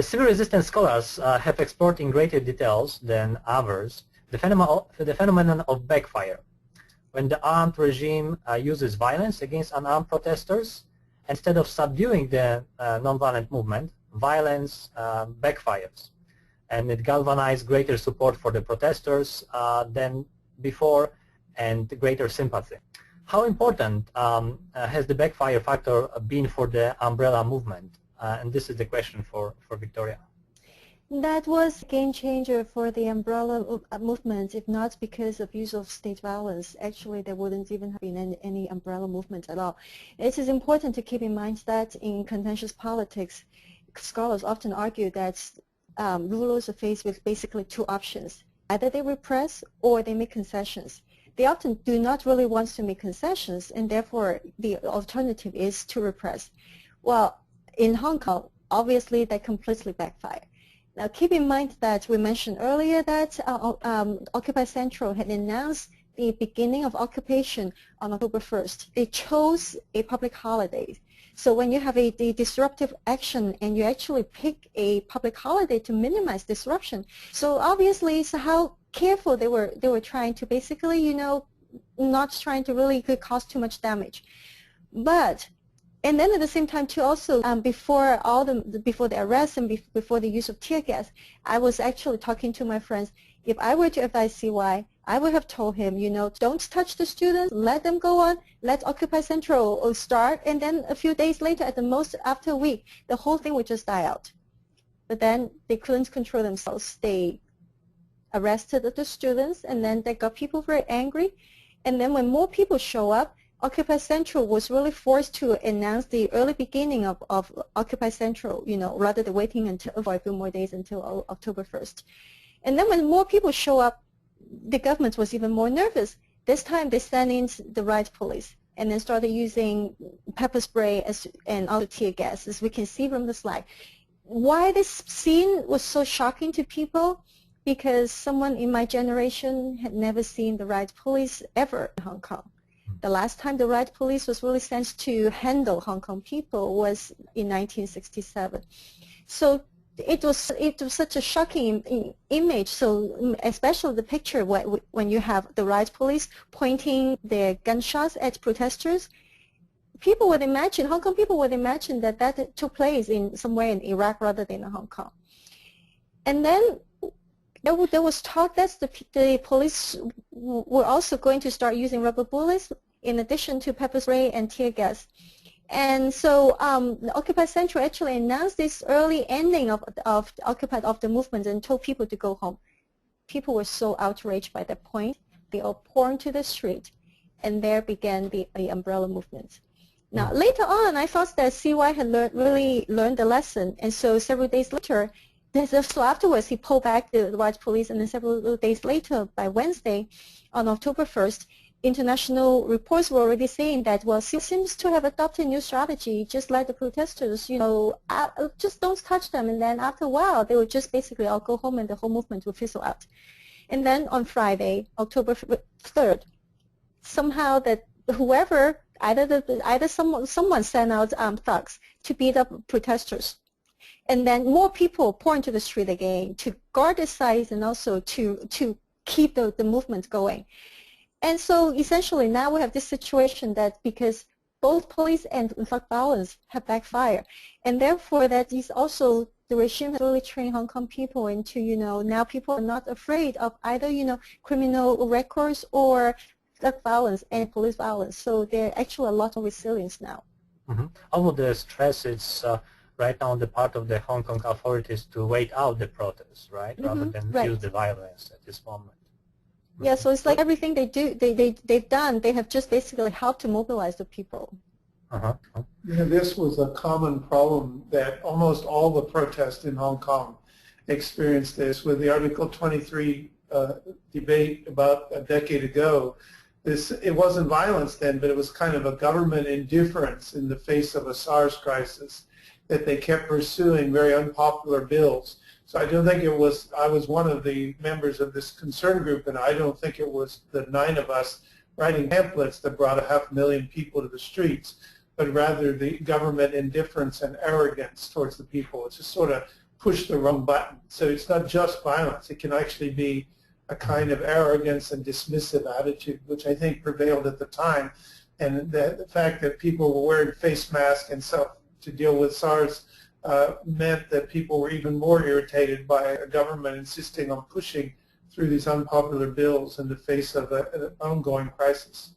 Civil resistance scholars have explored in greater details than others the phenomenon of backfire, when the armed regime uses violence against unarmed protesters. Instead of subduing the nonviolent movement, violence backfires, and it galvanized greater support for the protesters than before and greater sympathy. How important has the backfire factor been for the umbrella movement? And this is the question for Victoria. That was a game changer for the umbrella movement. If not because of use of state violence, actually there wouldn't even have been any umbrella movement at all. It is important to keep in mind that in contentious politics, scholars often argue that rulers are faced with basically two options. Either they repress or they make concessions. They often do not really want to make concessions, and therefore the alternative is to repress. Well, in Hong Kong, obviously that completely backfired. Now keep in mind that we mentioned earlier that Occupy Central had announced the beginning of occupation on October 1st. They chose a public holiday. So when you have a disruptive action and you actually pick a public holiday to minimize disruption, so obviously so how careful they were trying to basically, you know, not trying to really cause too much damage. And then at the same time too, also before the arrest and before the use of tear gas, I was actually talking to my friends. If I were to advise CY, I would have told him, you know, don't touch the students, let them go on, let Occupy Central start, and then a few days later, at the most after a week, the whole thing would just die out. But then they couldn't control themselves. They arrested the students, and then they got people very angry. And then when more people show up, Occupy Central was really forced to announce the early beginning of Occupy Central, you know, rather than waiting until for a few more days until October 1st. And then when more people show up, the government was even more nervous. This time they sent in the riot police and then started using pepper spray and also tear gas, as we can see from the slide. Why this scene was so shocking to people? Because someone in my generation had never seen the riot police ever in Hong Kong. The last time the riot police was really sent to handle Hong Kong people was in 1967. So it was such a shocking image. So especially the picture when you have the riot police pointing their gunshots at protesters, people would imagine, Hong Kong people would imagine that that took place in somewhere in Iraq rather than in Hong Kong. And then there was talk that the police were also going to start using rubber bullets in addition to pepper spray and tear gas. And so the Occupy Central actually announced this early ending of the movement and told people to go home. People were so outraged by that point. They all poured to the street, and there began the umbrella movement. Now later on, I thought that CY had really learned the lesson, and so several days later, so afterwards he pulled back the riot police, and then several days later, by Wednesday, on October 1st, international reports were already saying that, well, CY seems to have adopted a new strategy. Just let the protesters, you know, just don't touch them, and then after a while, they would just basically all go home, and the whole movement would fizzle out. And then on Friday, October 3rd, somehow that whoever, either someone sent out thugs to beat up protesters. And then more people pour into the street again to guard the sites and also to keep the movement going. And so essentially now we have this situation that because both police and thug violence have backfired, and therefore that is also the regime has really trained Hong Kong people into, you know, now people are not afraid of either, you know, criminal records or thug violence and police violence. So there's actually a lot of resilience now. Although the stress is right now on the part of the Hong Kong authorities to wait out the protests, right, rather than use the violence at this moment. Yeah, so it's like everything they've done, they have just basically helped to mobilize the people. Yeah, this was a common problem that almost all the protests in Hong Kong experienced this. With the Article 23 debate about a decade ago, it wasn't violence then, but it was kind of a government indifference in the face of a SARS crisis that they kept pursuing very unpopular bills. So I don't think it was, I was one of the members of this concern group, and I don't think it was the 9 of us writing pamphlets that brought 500,000 people to the streets, but rather the government indifference and arrogance towards the people. It's just sort of push the wrong button. So it's not just violence. It can actually be a kind of arrogance and dismissive attitude, which I think prevailed at the time. And the fact that people were wearing face masks and stuff to deal with SARS meant that people were even more irritated by a government insisting on pushing through these unpopular bills in the face of an ongoing crisis.